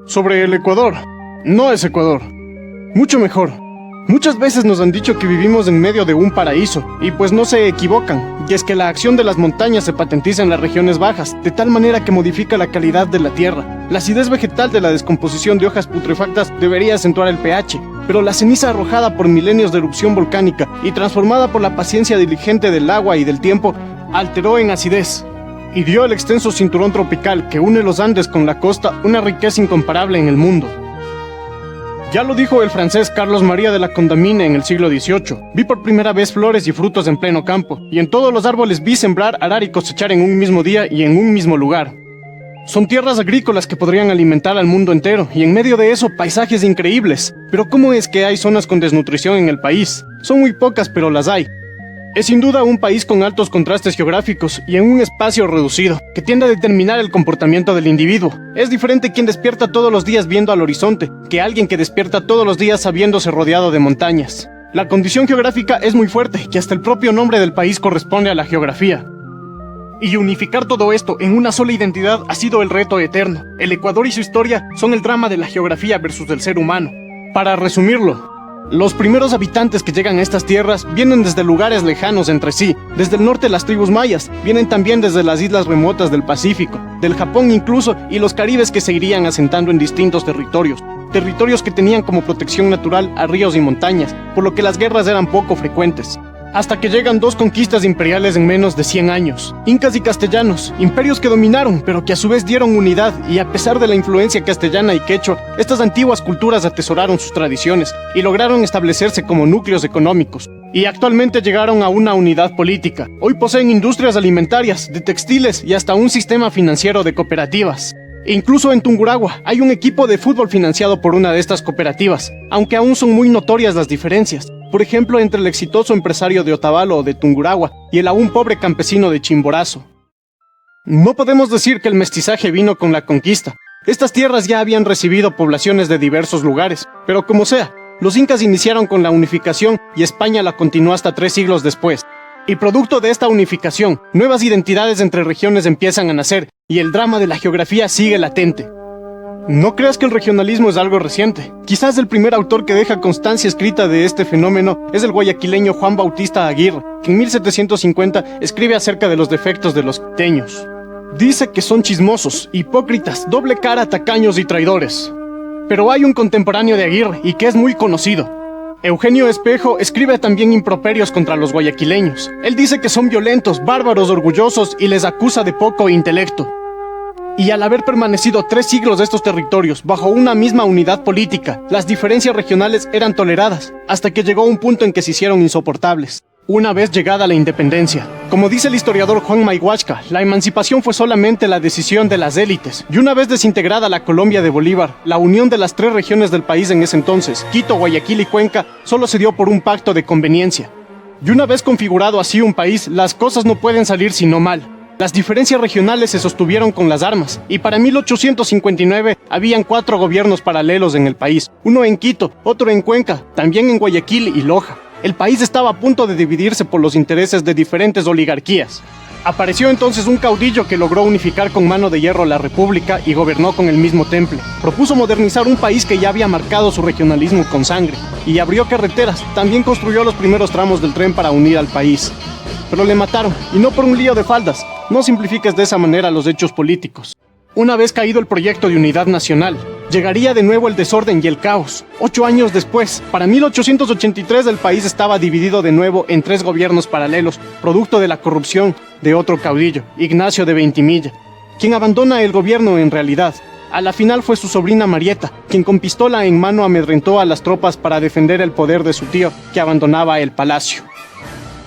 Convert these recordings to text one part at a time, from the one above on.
Sobre el Ecuador. No es Ecuador. Mucho mejor. Muchas veces nos han dicho que vivimos en medio de un paraíso, y pues no se equivocan, y es que la acción de las montañas se patentiza en las regiones bajas, de tal manera que modifica la calidad de la tierra. La acidez vegetal de la descomposición de hojas putrefactas debería acentuar el pH, pero la ceniza arrojada por milenios de erupción volcánica y transformada por la paciencia diligente del agua y del tiempo, alteró en acidez y dio al extenso cinturón tropical que une los Andes con la costa una riqueza incomparable en el mundo. Ya lo dijo el francés Carlos María de la Condamine en el siglo XVIII. Vi por primera vez flores y frutos en pleno campo, y en todos los árboles vi sembrar, arar y cosechar en un mismo día y en un mismo lugar. Son tierras agrícolas que podrían alimentar al mundo entero, y en medio de eso paisajes increíbles. Pero ¿cómo es que hay zonas con desnutrición en el país? Son muy pocas, pero las hay. Es sin duda un país con altos contrastes geográficos y en un espacio reducido, que tiende a determinar el comportamiento del individuo. Es diferente quien despierta todos los días viendo al horizonte, que alguien que despierta todos los días sabiéndose rodeado de montañas. La condición geográfica es muy fuerte, que hasta el propio nombre del país corresponde a la geografía. Y unificar todo esto en una sola identidad ha sido el reto eterno. El Ecuador y su historia son el drama de la geografía versus el ser humano. Para resumirlo, los primeros habitantes que llegan a estas tierras vienen desde lugares lejanos entre sí. Desde el norte las tribus mayas, vienen también desde las islas remotas del Pacífico, del Japón incluso, y los caribes que se irían asentando en distintos territorios. Territorios que tenían como protección natural a ríos y montañas, por lo que las guerras eran poco frecuentes. Hasta que llegan dos conquistas imperiales en menos de 100 años. Incas y castellanos, imperios que dominaron, pero que a su vez dieron unidad, y a pesar de la influencia castellana y quechua, estas antiguas culturas atesoraron sus tradiciones y lograron establecerse como núcleos económicos. Y actualmente llegaron a una unidad política. Hoy poseen industrias alimentarias, de textiles y hasta un sistema financiero de cooperativas. E incluso en Tungurahua hay un equipo de fútbol financiado por una de estas cooperativas, aunque aún son muy notorias las diferencias. Por ejemplo, entre el exitoso empresario de Otavalo o de Tungurahua y el aún pobre campesino de Chimborazo. No podemos decir que el mestizaje vino con la conquista. Estas tierras ya habían recibido poblaciones de diversos lugares, pero como sea, los incas iniciaron con la unificación y España la continuó hasta 3 siglos después. Y producto de esta unificación, nuevas identidades entre regiones empiezan a nacer y el drama de la geografía sigue latente. No creas que el regionalismo es algo reciente. Quizás el primer autor que deja constancia escrita de este fenómeno es el guayaquileño Juan Bautista Aguirre, que en 1750 escribe acerca de los defectos de los quiteños. Dice que son chismosos, hipócritas, doble cara, tacaños y traidores. Pero hay un contemporáneo de Aguirre y que es muy conocido. Eugenio Espejo escribe también improperios contra los guayaquileños. Él dice que son violentos, bárbaros, orgullosos y les acusa de poco intelecto. Y al haber permanecido 3 siglos de estos territorios bajo una misma unidad política, las diferencias regionales eran toleradas, hasta que llegó un punto en que se hicieron insoportables. Una vez llegada la independencia. Como dice el historiador Juan Mayhuachca, la emancipación fue solamente la decisión de las élites, y una vez desintegrada la Colombia de Bolívar, la unión de las 3 regiones del país en ese entonces, Quito, Guayaquil y Cuenca, solo se dio por un pacto de conveniencia. Y una vez configurado así un país, las cosas no pueden salir sino mal. Las diferencias regionales se sostuvieron con las armas, y para 1859 habían 4 gobiernos paralelos en el país, uno en Quito, otro en Cuenca, también en Guayaquil y Loja. El país estaba a punto de dividirse por los intereses de diferentes oligarquías. Apareció entonces un caudillo que logró unificar con mano de hierro la república y gobernó con el mismo temple. Propuso modernizar un país que ya había marcado su regionalismo con sangre, y abrió carreteras, también construyó los primeros tramos del tren para unir al país. Pero le mataron, y no por un lío de faldas. No simplifiques de esa manera los hechos políticos. Una vez caído el proyecto de unidad nacional, llegaría de nuevo el desorden y el caos. 8 años después, para 1883 el país estaba dividido de nuevo en 3 gobiernos paralelos, producto de la corrupción de otro caudillo, Ignacio de Ventimilla, quien abandona el gobierno en realidad. A la final fue su sobrina Marieta, quien con pistola en mano amedrentó a las tropas para defender el poder de su tío, que abandonaba el palacio.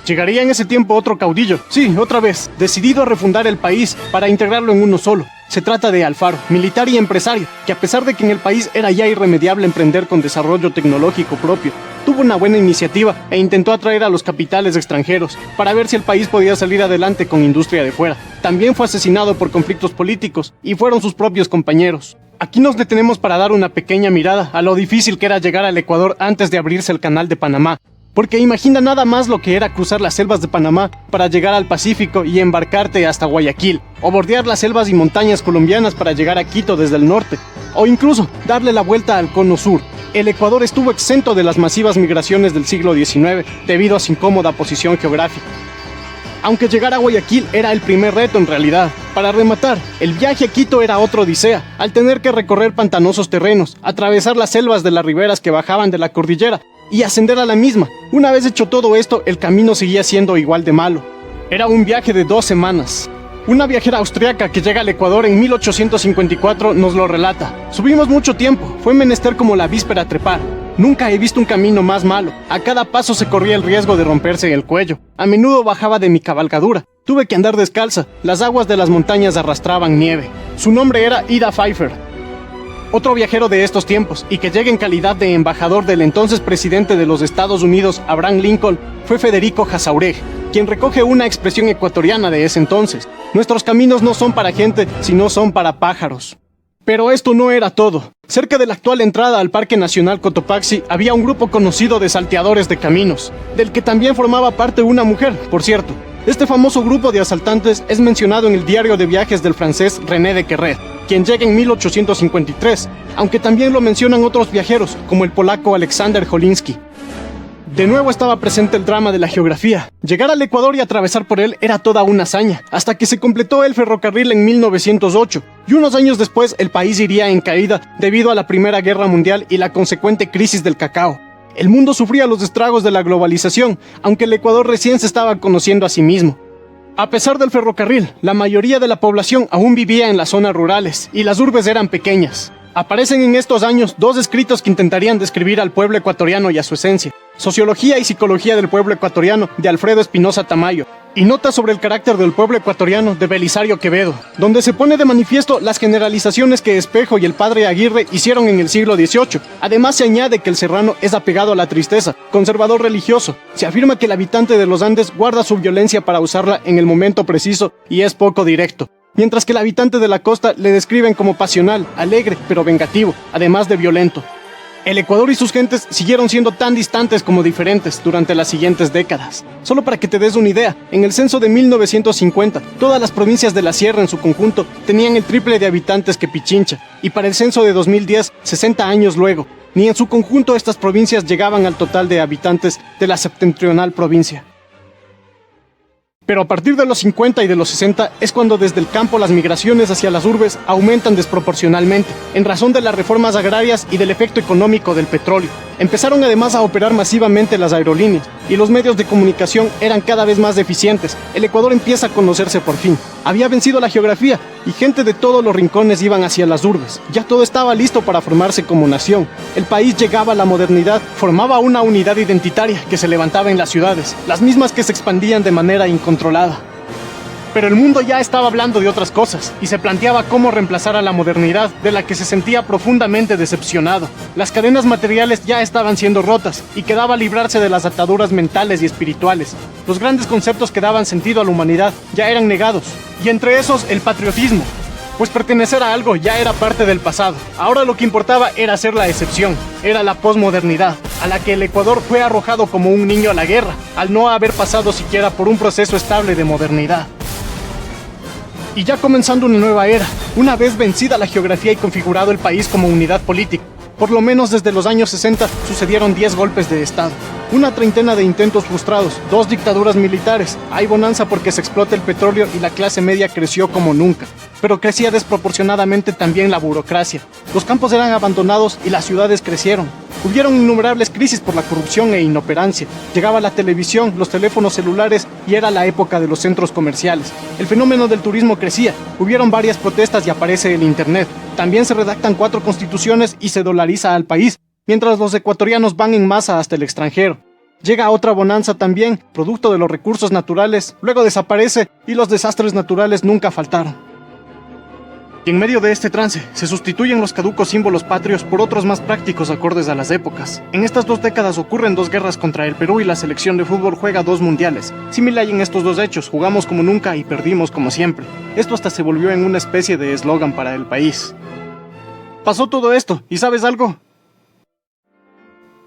Llegaría en ese tiempo otro caudillo, sí, otra vez, decidido a refundar el país para integrarlo en uno solo. Se trata de Alfaro, militar y empresario, que a pesar de que en el país era ya irremediable emprender con desarrollo tecnológico propio, tuvo una buena iniciativa e intentó atraer a los capitales extranjeros para ver si el país podía salir adelante con industria de fuera. También fue asesinado por conflictos políticos y fueron sus propios compañeros. Aquí nos detenemos para dar una pequeña mirada a lo difícil que era llegar al Ecuador antes de abrirse el canal de Panamá. Porque imagina nada más lo que era cruzar las selvas de Panamá para llegar al Pacífico y embarcarte hasta Guayaquil, o bordear las selvas y montañas colombianas para llegar a Quito desde el norte. o incluso darle la vuelta al cono sur. El Ecuador estuvo exento de las masivas migraciones del siglo XIX debido a su incómoda posición geográfica. Aunque llegar a Guayaquil era el primer reto en realidad. Para rematar, el viaje a Quito era otra odisea, al tener que recorrer pantanosos terrenos, atravesar las selvas de las riberas que bajaban de la cordillera y ascender a la misma. Una vez hecho todo esto, el camino seguía siendo igual de malo. Era un viaje de 2 semanas. Una viajera austriaca que llega al Ecuador en 1854 nos lo relata. Subimos mucho tiempo, fue menester como la víspera trepar. Nunca he visto un camino más malo. A cada paso se corría el riesgo de romperse el cuello. A menudo bajaba de mi cabalgadura. Tuve que andar descalza. Las aguas de las montañas arrastraban nieve. Su nombre era Ida Pfeiffer. Otro viajero de estos tiempos, y que llega en calidad de embajador del entonces presidente de los Estados Unidos, Abraham Lincoln, fue Federico Jauregui, quien recoge una expresión ecuatoriana de ese entonces. Nuestros caminos no son para gente, sino son para pájaros. Pero esto no era todo. Cerca de la actual entrada al Parque Nacional Cotopaxi había un grupo conocido de salteadores de caminos, del que también formaba parte una mujer, por cierto. Este famoso grupo de asaltantes es mencionado en el diario de viajes del francés René de Querret, quien llega en 1853, aunque también lo mencionan otros viajeros, como el polaco Aleksander Holiński. De nuevo estaba presente el drama de la geografía. Llegar al Ecuador y atravesar por él era toda una hazaña, hasta que se completó el ferrocarril en 1908, y unos años después el país iría en caída debido a la Primera Guerra Mundial y la consecuente crisis del cacao. El mundo sufría los estragos de la globalización, aunque el Ecuador recién se estaba conociendo a sí mismo. A pesar del ferrocarril, la mayoría de la población aún vivía en las zonas rurales, y las urbes eran pequeñas. Aparecen en estos años 2 escritos que intentarían describir al pueblo ecuatoriano y a su esencia: Sociología y Psicología del Pueblo Ecuatoriano, de Alfredo Espinosa Tamayo, y Notas sobre el carácter del pueblo ecuatoriano, de Belisario Quevedo, donde se pone de manifiesto las generalizaciones que Espejo y el padre Aguirre hicieron en el siglo XVIII. Además se añade que el serrano es apegado a la tristeza, conservador religioso. Se afirma que el habitante de los Andes guarda su violencia para usarla en el momento preciso y es poco directo, mientras que el habitante de la costa le describen como pasional, alegre, pero vengativo, además de violento. El Ecuador y sus gentes siguieron siendo tan distantes como diferentes durante las siguientes décadas. Solo para que te des una idea, en el censo de 1950, todas las provincias de la Sierra en su conjunto tenían el triple de habitantes que Pichincha, y para el censo de 2010, 60 años luego, ni en su conjunto estas provincias llegaban al total de habitantes de la septentrional provincia. Pero a partir de los 50 y de los 60 es cuando desde el campo las migraciones hacia las urbes aumentan desproporcionalmente, en razón de las reformas agrarias y del efecto económico del petróleo. Empezaron además a operar masivamente las aerolíneas, y los medios de comunicación eran cada vez más deficientes. El Ecuador empieza a conocerse por fin. Había vencido la geografía, y gente de todos los rincones iban hacia las urbes. Ya todo estaba listo para formarse como nación. El país llegaba a la modernidad, formaba una unidad identitaria que se levantaba en las ciudades, las mismas que se expandían de manera incontrolada. Pero el mundo ya estaba hablando de otras cosas, y se planteaba cómo reemplazar a la modernidad, de la que se sentía profundamente decepcionado. Las cadenas materiales ya estaban siendo rotas, y quedaba librarse de las ataduras mentales y espirituales. Los grandes conceptos que daban sentido a la humanidad ya eran negados, y entre esos el patriotismo, pues pertenecer a algo ya era parte del pasado. Ahora lo que importaba era ser la excepción, era la posmodernidad, a la que el Ecuador fue arrojado como un niño a la guerra, al no haber pasado siquiera por un proceso estable de modernidad. Y ya comenzando una nueva era, una vez vencida la geografía y configurado el país como unidad política. Por lo menos desde los años 60 sucedieron 10 golpes de Estado, una treintena de intentos frustrados, 2 dictaduras militares. Hay bonanza porque se explota el petróleo y la clase media creció como nunca, pero crecía desproporcionadamente también la burocracia. Los campos eran abandonados y las ciudades crecieron. Hubieron innumerables crisis por la corrupción e inoperancia. Llegaba la televisión, los teléfonos celulares y era la época de los centros comerciales. El fenómeno del turismo crecía. Hubieron varias protestas y aparece el internet. También se redactan 4 constituciones y se dolariza al país, mientras los ecuatorianos van en masa hasta el extranjero. Llega otra bonanza también, producto de los recursos naturales, luego desaparece y los desastres naturales nunca faltaron. Y en medio de este trance, se sustituyen los caducos símbolos patrios por otros más prácticos acordes a las épocas. En estas 2 décadas ocurren 2 guerras contra el Perú y la selección de fútbol juega 2 mundiales. Similar en estos 2 hechos, jugamos como nunca y perdimos como siempre. Esto hasta se volvió en una especie de eslogan para el país. Pasó todo esto, ¿y sabes algo?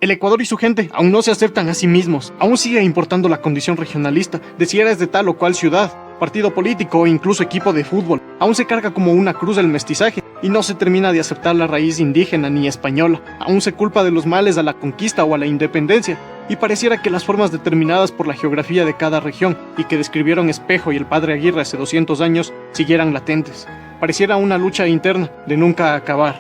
El Ecuador y su gente aún no se aceptan a sí mismos, aún sigue importando la condición regionalista de si eres de tal o cual ciudad, partido político o incluso equipo de fútbol. Aún se carga como una cruz el mestizaje y no se termina de aceptar la raíz indígena ni española. Aún se culpa de los males a la conquista o a la independencia, y pareciera que las formas determinadas por la geografía de cada región y que describieron Espejo y el padre Aguirre hace 200 años siguieran latentes. Pareciera una lucha interna de nunca acabar.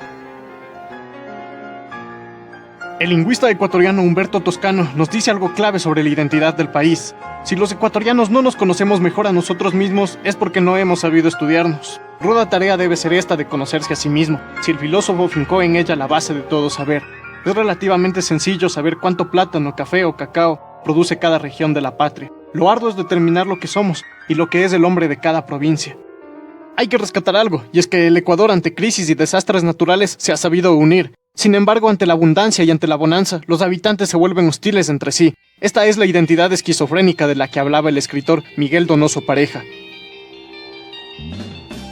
El lingüista ecuatoriano Humberto Toscano nos dice algo clave sobre la identidad del país. Si los ecuatorianos no nos conocemos mejor a nosotros mismos, es porque no hemos sabido estudiarnos. Ruda tarea debe ser esta de conocerse a sí mismo, si el filósofo fincó en ella la base de todo saber. Es relativamente sencillo saber cuánto plátano, café o cacao produce cada región de la patria. Lo arduo es determinar lo que somos y lo que es el hombre de cada provincia. Hay que rescatar algo, y es que el Ecuador ante crisis y desastres naturales se ha sabido unir. Sin embargo, ante la abundancia y ante la bonanza, los habitantes se vuelven hostiles entre sí. Esta es la identidad esquizofrénica de la que hablaba el escritor Miguel Donoso Pareja.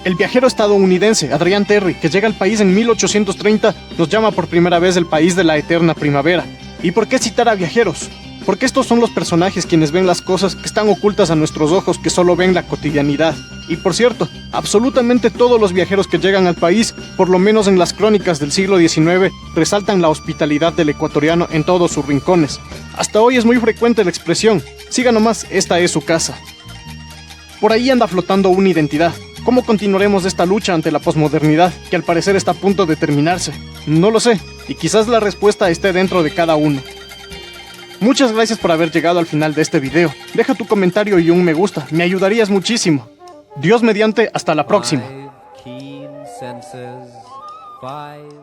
El viajero estadounidense Adrián Terry, que llega al país en 1830, nos llama por primera vez el país de la eterna primavera. ¿Y por qué citar a viajeros? Porque estos son los personajes quienes ven las cosas que están ocultas a nuestros ojos, que solo ven la cotidianidad. Y por cierto, absolutamente todos los viajeros que llegan al país, por lo menos en las crónicas del siglo XIX, resaltan la hospitalidad del ecuatoriano en todos sus rincones. Hasta hoy es muy frecuente la expresión, siga nomás, esta es su casa. Por ahí anda flotando una identidad. ¿Cómo continuaremos esta lucha ante la posmodernidad, que al parecer está a punto de terminarse? No lo sé, y quizás la respuesta esté dentro de cada uno. Muchas gracias por haber llegado al final de este video. Deja tu comentario y un me gusta, me ayudarías muchísimo. Dios mediante, hasta la próxima. 5 keen senses, 5